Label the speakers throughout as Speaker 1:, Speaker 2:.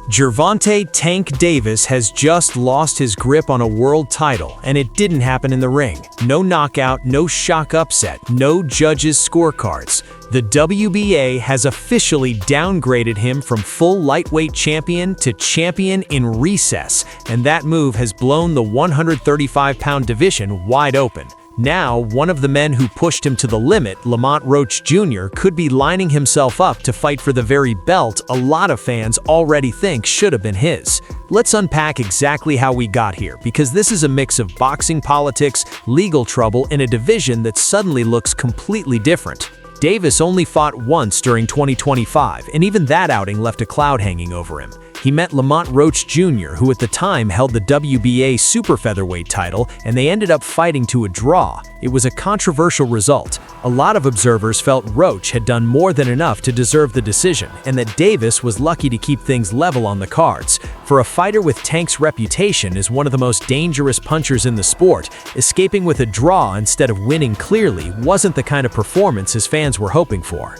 Speaker 1: Gervonta "Tank" Davis has just lost his grip on a world title, and it didn't happen in the ring. No knockout, no shock upset, no judges' scorecards. The WBA has officially downgraded him from full lightweight champion to champion in recess, and that move has blown the 135-pound division wide open. Now, one of the men who pushed him to the limit, Lamont Roach Jr., could be lining himself up to fight for the very belt a lot of fans already think should have been his. Let's unpack exactly how we got here, because this is a mix of boxing politics, legal trouble, and a division that suddenly looks completely different. Davis only fought once during 2025, and even that outing left a cloud hanging over him. He met Lamont Roach Jr., who at the time held the WBA super featherweight title, and they ended up fighting to a draw. It was a controversial result. A lot of observers felt Roach had done more than enough to deserve the decision, and that Davis was lucky to keep things level on the cards. For a fighter with Tank's reputation as one of the most dangerous punchers in the sport, escaping with a draw instead of winning clearly wasn't the kind of performance his fans were hoping for.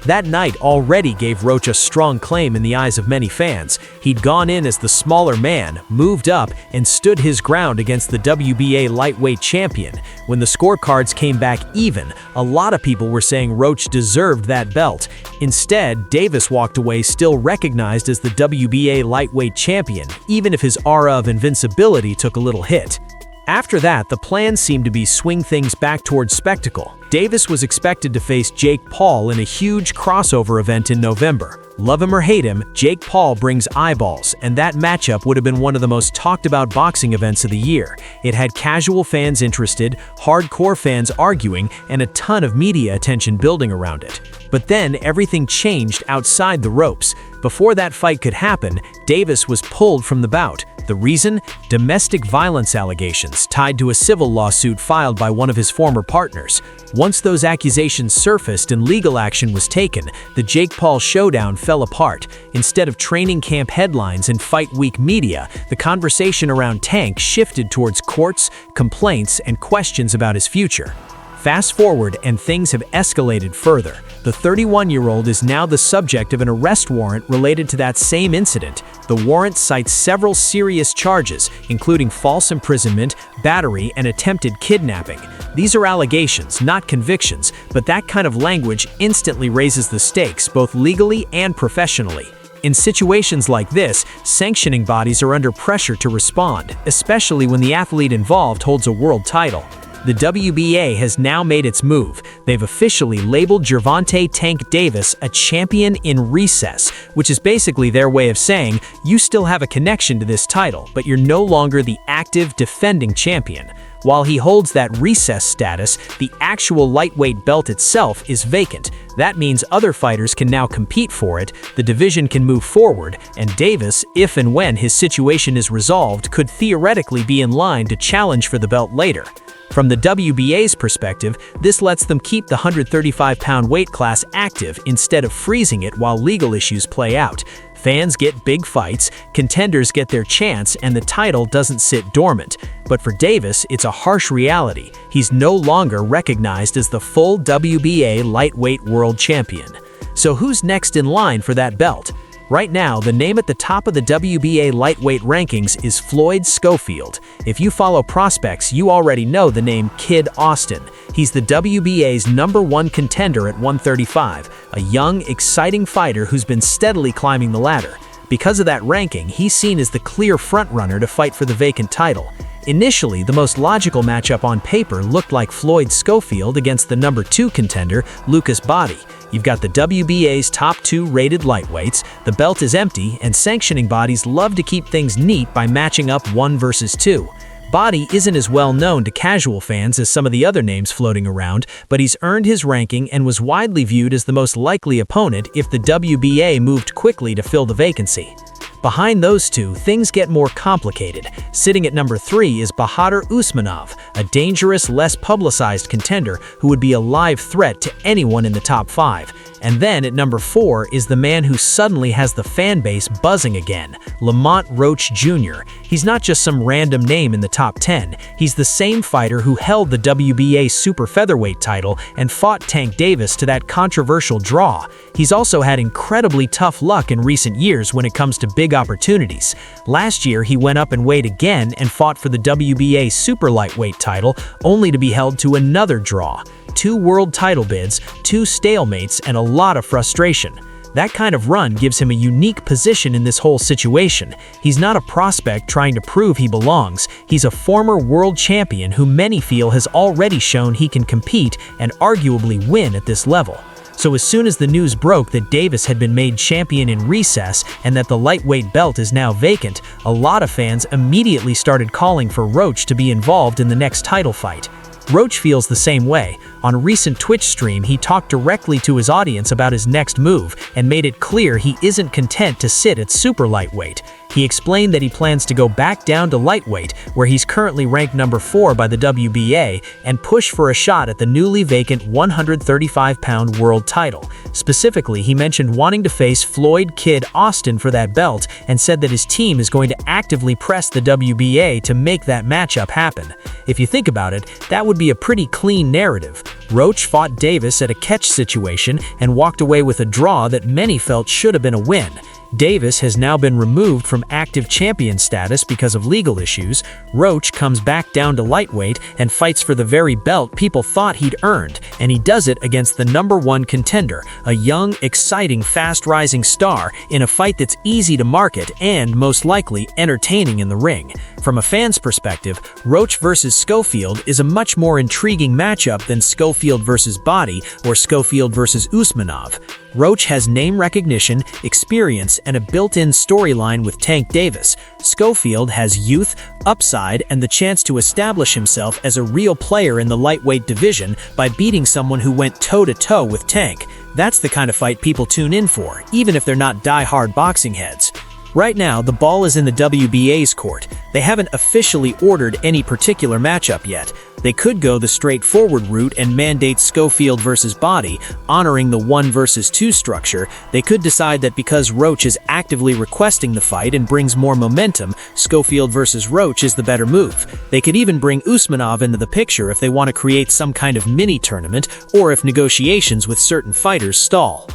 Speaker 1: That night already gave Roach a strong claim in the eyes of many fans. He'd gone in as the smaller man, moved up, and stood his ground against the WBA lightweight champion. When the scorecards came back even, a lot of people were saying Roach deserved that belt. Instead, Davis walked away still recognized as the WBA lightweight champion, even if his aura of invincibility took a little hit. After that, the plan seemed to be swing things back towards spectacle. Davis was expected to face Jake Paul in a huge crossover event in November. Love him or hate him, Jake Paul brings eyeballs, and that matchup would have been one of the most talked about boxing events of the year. It had casual fans interested, hardcore fans arguing, and a ton of media attention building around it. But then everything changed outside the ropes. Before that fight could happen, Davis was pulled from the bout. The reason? Domestic violence allegations tied to a civil lawsuit filed by one of his former partners. Once those accusations surfaced and legal action was taken, the Jake Paul showdown fell apart. Instead of training camp headlines and fight week media, the conversation around Tank shifted towards courts, complaints, and questions about his future. Fast forward, and things have escalated further. The 31-year-old is now the subject of an arrest warrant related to that same incident. The warrant cites several serious charges, including false imprisonment, battery, and attempted kidnapping. These are allegations, not convictions, but that kind of language instantly raises the stakes, both legally and professionally. In situations like this, sanctioning bodies are under pressure to respond, especially when the athlete involved holds a world title. The WBA has now made its move. They've officially labeled Gervonta "Tank" Davis a champion in recess, which is basically their way of saying, you still have a connection to this title, but you're no longer the active defending champion. While he holds that recess status, the actual lightweight belt itself is vacant. That means other fighters can now compete for it, the division can move forward, and Davis, if and when his situation is resolved, could theoretically be in line to challenge for the belt later. From the WBA's perspective, this lets them keep the 135-pound weight class active instead of freezing it while legal issues play out. Fans get big fights, contenders get their chance, and the title doesn't sit dormant. But for Davis, it's a harsh reality. He's no longer recognized as the full WBA lightweight world champion. So who's next in line for that belt? Right now, the name at the top of the WBA lightweight rankings is Floyd Schofield. If you follow prospects, you already know the name Kid Austin. He's the WBA's #1 contender at 135, a young, exciting fighter who's been steadily climbing the ladder. Because of that ranking, he's seen as the clear frontrunner to fight for the vacant title. Initially, the most logical matchup on paper looked like Floyd Schofield against the #2 contender, Lucas Body. You've got the WBA's top 2 rated lightweights, the belt is empty, and sanctioning bodies love to keep things neat by matching up 1 versus 2. Body isn't as well known to casual fans as some of the other names floating around, but he's earned his ranking and was widely viewed as the most likely opponent if the WBA moved quickly to fill the vacancy. Behind those two, things get more complicated. Sitting at #3 is Bahadur Usmanov, a dangerous, less publicized contender who would be a live threat to anyone in the top 5. And then at #4 is the man who suddenly has the fan base buzzing again, Lamont Roach Jr. He's not just some random name in the top 10. He's the same fighter who held the WBA super featherweight title and fought Tank Davis to that controversial draw. He's also had incredibly tough luck in recent years when it comes to big big opportunities. Last year, he went up in weight again and fought for the WBA super lightweight title, only to be held to another draw. 2 world title bids, 2 stalemates, and a lot of frustration. That kind of run gives him a unique position in this whole situation. He's not a prospect trying to prove he belongs. He's a former world champion who many feel has already shown he can compete and arguably win at this level. So as soon as the news broke that Davis had been made champion in recess and that the lightweight belt is now vacant, a lot of fans immediately started calling for Roach to be involved in the next title fight. Roach feels the same way. On a recent Twitch stream, he talked directly to his audience about his next move and made it clear he isn't content to sit at super lightweight. He explained that he plans to go back down to lightweight, where he's currently ranked number 4 by the WBA, and push for a shot at the newly vacant 135-pound world title. Specifically, he mentioned wanting to face Floyd Kid Austin for that belt and said that his team is going to actively press the WBA to make that matchup happen. If you think about it, that would be a pretty clean narrative. Roach fought Davis at a catch situation and walked away with a draw that many felt should have been a win. Davis has now been removed from active champion status because of legal issues. Roach comes back down to lightweight and fights for the very belt people thought he'd earned, and he does it against the #1 contender, a young, exciting, fast-rising star, in a fight that's easy to market and, most likely, entertaining in the ring. From a fan's perspective, Roach versus Schofield is a much more intriguing matchup than Schofield versus Body or Schofield versus Usmanov. Roach has name recognition, experience, and a built-in storyline with Tank Davis. Schofield has youth, upside, and the chance to establish himself as a real player in the lightweight division by beating someone who went toe-to-toe with Tank. That's the kind of fight people tune in for, even if they're not die-hard boxing heads. Right now, the ball is in the WBA's court. They haven't officially ordered any particular matchup yet. They could go the straightforward route and mandate Schofield versus Body, honoring the 1 versus 2 structure. They could decide that because Roach is actively requesting the fight and brings more momentum, Schofield versus Roach is the better move. They could even bring Usmanov into the picture if they want to create some kind of mini-tournament, or if negotiations with certain fighters stall.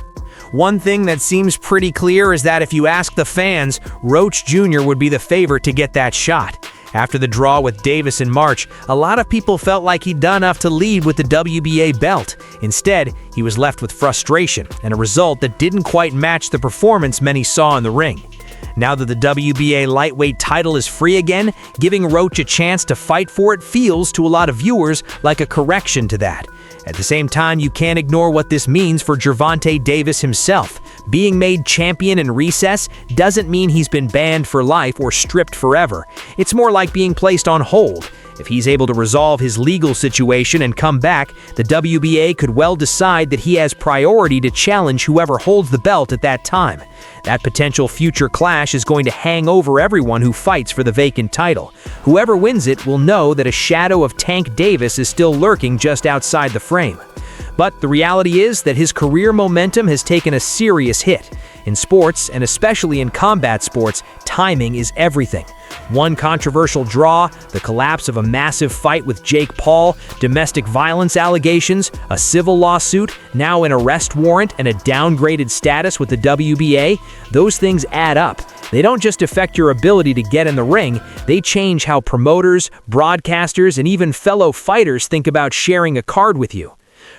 Speaker 1: One thing that seems pretty clear is that if you ask the fans, Roach Jr. would be the favorite to get that shot. After the draw with Davis in March, a lot of people felt like he'd done enough to lead with the WBA belt. Instead, he was left with frustration and a result that didn't quite match the performance many saw in the ring. Now that the WBA lightweight title is free again, giving Roach a chance to fight for it feels to a lot of viewers like a correction to that. At the same time, you can't ignore what this means for Gervonta Davis himself. Being made champion in recess doesn't mean he's been banned for life or stripped forever. It's more like being placed on hold. If he's able to resolve his legal situation and come back, the WBA could well decide that he has priority to challenge whoever holds the belt at that time. That potential future clash is going to hang over everyone who fights for the vacant title. Whoever wins it will know that a shadow of Tank Davis is still lurking just outside the frame. But the reality is that his career momentum has taken a serious hit. In sports, and especially in combat sports, timing is everything. One controversial draw, the collapse of a massive fight with Jake Paul, domestic violence allegations, a civil lawsuit, now an arrest warrant, and a downgraded status with the WBA, those things add up. They don't just affect your ability to get in the ring, they change how promoters, broadcasters, and even fellow fighters think about sharing a card with you.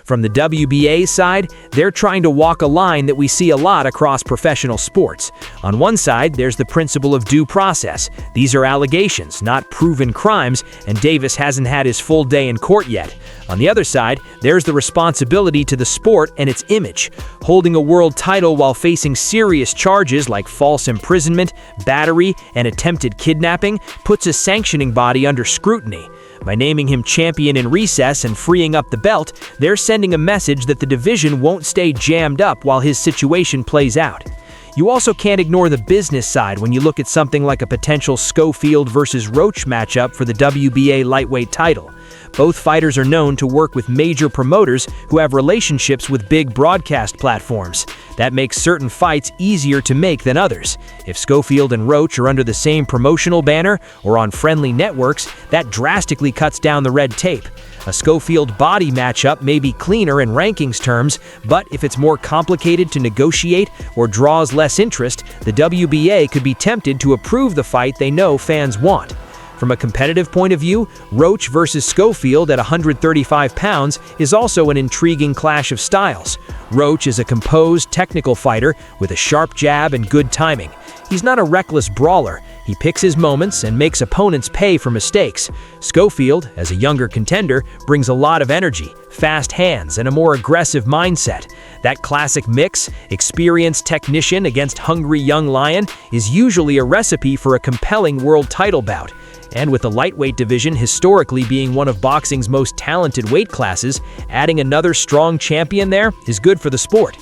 Speaker 1: From the WBA side, they're trying to walk a line that we see a lot across professional sports. On one side, there's the principle of due process. These are allegations, not proven crimes, and Davis hasn't had his full day in court yet. On the other side, there's the responsibility to the sport and its image. Holding a world title while facing serious charges like false imprisonment, battery, and attempted kidnapping puts a sanctioning body under scrutiny. By naming him champion in recess and freeing up the belt, they're sending a message that the division won't stay jammed up while his situation plays out. You also can't ignore the business side when you look at something like a potential Schofield versus Roach matchup for the WBA lightweight title. Both fighters are known to work with major promoters who have relationships with big broadcast platforms. That makes certain fights easier to make than others. If Schofield and Roach are under the same promotional banner or on friendly networks, that drastically cuts down the red tape. A Schofield Body matchup may be cleaner in rankings terms, but if it's more complicated to negotiate or draws less interest, the WBA could be tempted to approve the fight they know fans want. From a competitive point of view, Roach versus Schofield at 135 pounds is also an intriguing clash of styles. Roach is a composed, technical fighter with a sharp jab and good timing. He's not a reckless brawler. He picks his moments and makes opponents pay for mistakes. Schofield, as a younger contender, brings a lot of energy, fast hands, and a more aggressive mindset. That classic mix, experienced technician against hungry young lion, is usually a recipe for a compelling world title bout. And with the lightweight division historically being one of boxing's most talented weight classes, adding another strong champion there is good for the sport.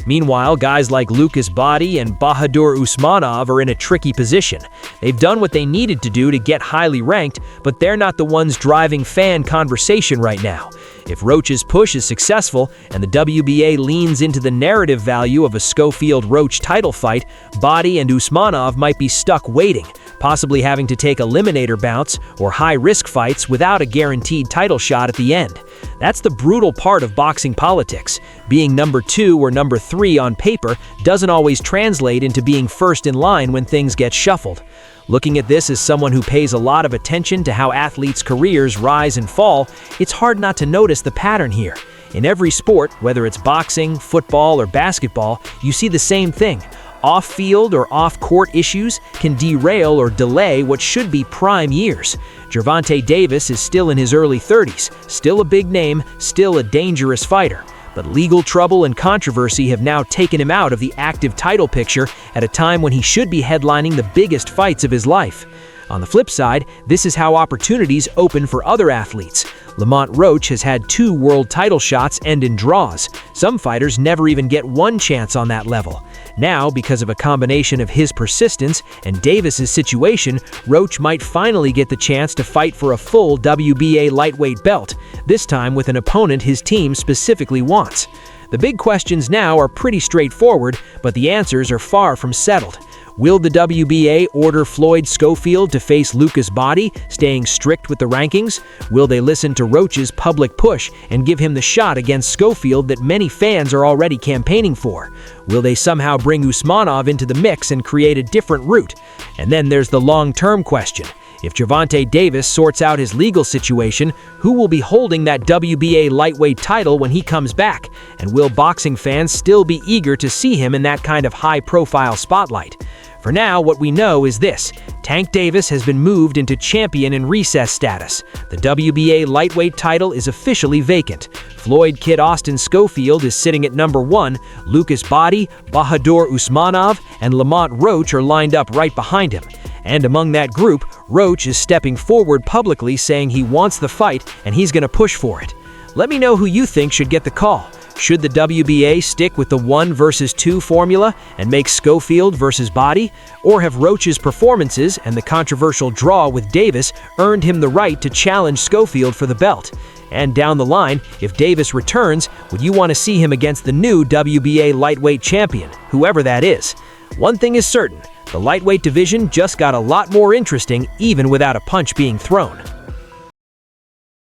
Speaker 1: Meanwhile, guys like Lucas Body and Bahadur Usmanov are in a tricky position. They've done what they needed to do to get highly ranked, but they're not the ones driving fan conversation right now. If Roach's push is successful and the WBA leans into the narrative value of a Schofield-Roach title fight, Body and Usmanov might be stuck waiting, possibly having to take eliminator bouts or high-risk fights without a guaranteed title shot at the end. That's the brutal part of boxing politics. Being number 2 or number 3 on paper doesn't always translate into being first in line when things get shuffled. Looking at this as someone who pays a lot of attention to how athletes' careers rise and fall, it's hard not to notice the pattern here. In every sport, whether it's boxing, football, or basketball, you see the same thing. Off-field or off-court issues can derail or delay what should be prime years. Gervonta Davis is still in his early 30s, still a big name, still a dangerous fighter. But legal trouble and controversy have now taken him out of the active title picture at a time when he should be headlining the biggest fights of his life. On the flip side, this is how opportunities open for other athletes. Lamont Roach has had 2 world title shots end in draws. Some fighters never even get one chance on that level. Now, because of a combination of his persistence and Davis's situation, Roach might finally get the chance to fight for a full WBA lightweight belt, this time with an opponent his team specifically wants. The big questions now are pretty straightforward, but the answers are far from settled. Will the WBA order Floyd Schofield to face Lucas Body, staying strict with the rankings? Will they listen to Roach's public push and give him the shot against Schofield that many fans are already campaigning for? Will they somehow bring Usmanov into the mix and create a different route? And then there's the long-term question. If Gervonta Davis sorts out his legal situation, who will be holding that WBA lightweight title when he comes back? And will boxing fans still be eager to see him in that kind of high-profile spotlight? For now, what we know is this: Tank Davis has been moved into champion in recess status. The WBA lightweight title is officially vacant. Floyd Kid Austin Schofield is sitting at number 1, Lucas Body, Bahadur Usmanov, and Lamont Roach are lined up right behind him. And among that group, Roach is stepping forward publicly saying he wants the fight and he's going to push for it. Let me know who you think should get the call. Should the WBA stick with the 1 versus 2 formula and make Schofield versus Body? Or have Roach's performances and the controversial draw with Davis earned him the right to challenge Schofield for the belt? And down the line, if Davis returns, would you want to see him against the new WBA lightweight champion, whoever that is? One thing is certain, the lightweight division just got a lot more interesting even without a punch being thrown.